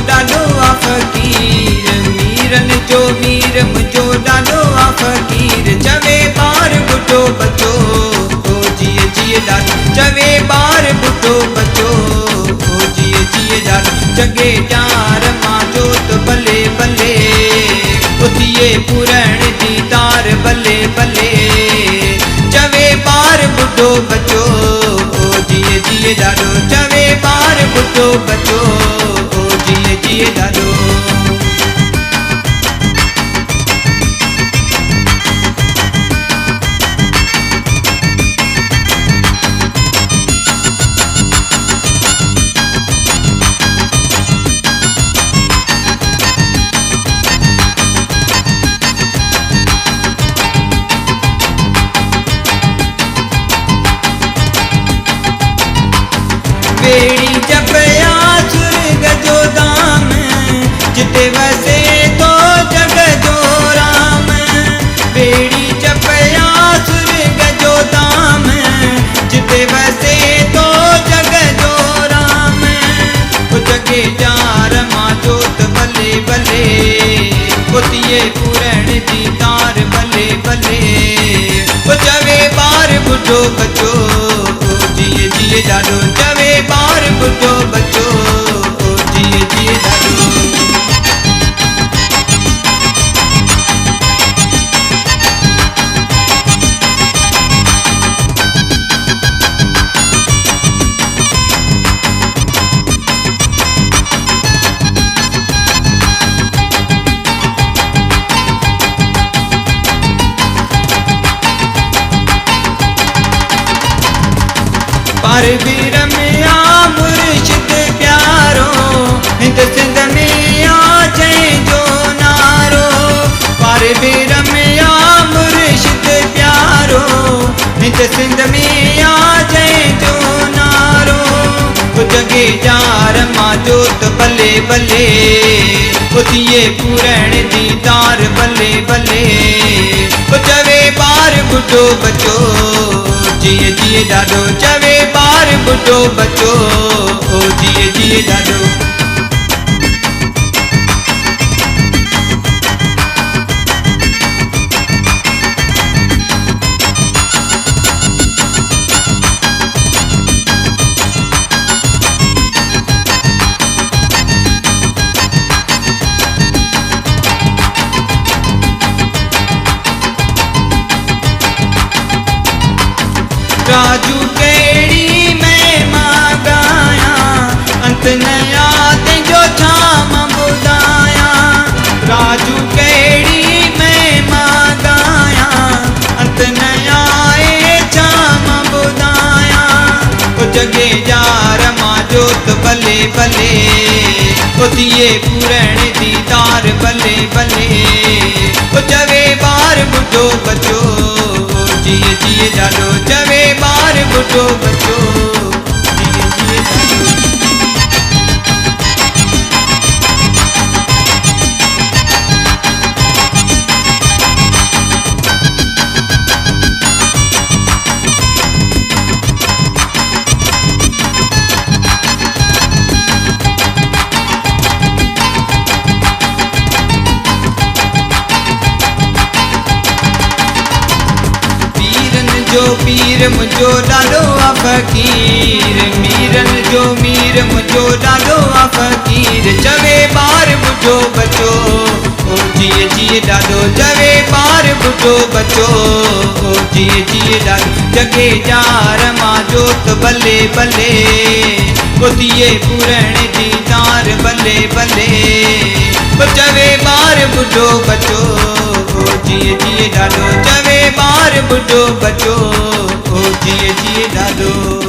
ॾाढो आ फ़क़ीर, मीरन जो मीर मुंहिंजो ॾाढो आ फ़क़ीर। चवे ॿार ॿुढो बचो ओ जिए जिए ॾाढो, चवे ॿार ॿुढो बचो ओ जिए जिए ॾाढो। जगे ॼार मां जोत भले भले, उथिए पुरण जी तार भले भले। चवे ॿार ॿुढो बचो ओ जिए जिए ॾाढो, चवे ॿार ॿुढो बचो ओ जिए जिए ॾाढो। बेड़ी जपया स्वर्ग जो धाम, जिते वसे तो जग जो राम। बेड़ी जपया स्वर्ग जो धाम, जिते वसे तो जग जो राम। ओ जगे जार मां जोत भले भले, उथिए पुरण जी तार भले भले। ओ चवे ॿार ॿुढो बचो ओ जिए जिए ॾाढो, चवे ॿार ॿुढो बचो ओ जिए जिए ॾाढो। पार भी रमिया मुर्शिद प्यारो, हिंद सिंध में आ जंहिंजो नारो। पार भी रमिया मुर्शिद प्यारो, हिंद सिंध में आ जंहिंजो नारो। ओ जगे जार मां जोत भले भले, उथिए पुरण जी तार भले भले। ओ चवे ॿार ॿुढो बचो जिए जिए ॾाढो, चवे ॿार ॿुढो बचो ओ जिए जिए ॾाढो। राजू कहिड़ी महिमा ॻाया, अंत न यादि जो छा मां ॿुधायां। राजू कहिड़ी महिमा ॻाया, अंत न आए छा मां ॿुधायां। ओ जगे जार मां जोत भले भले, उथिए पुरण जी तार भले भले। ओ चवे ॿार ॿुढो बचो जिए जिए ॾाढो, चवे ॿार ॿुढो बचो जिए जिए ॾाढो। जो पीर मुंहिंजो ॾाढो आ फ़क़ीर, मीरन जो मीर मुंहिंजो ॾाढो आ फ़क़ीर। चवे ॿार ॿुढो बचो ओ जिए जिए ॾाढो, चवे ॿार ॿुढो बचो ओ जिए जिए ॾाढो। जगे जार मां जोत भले भले, उथिए पुरण जी तार भले भले। ओ चवे ॿार ॿुढो बचो ओ जिए जिए ॾाढो, चवे ॿार ॿुढो बचो ओ जिए जिए ॾाढो।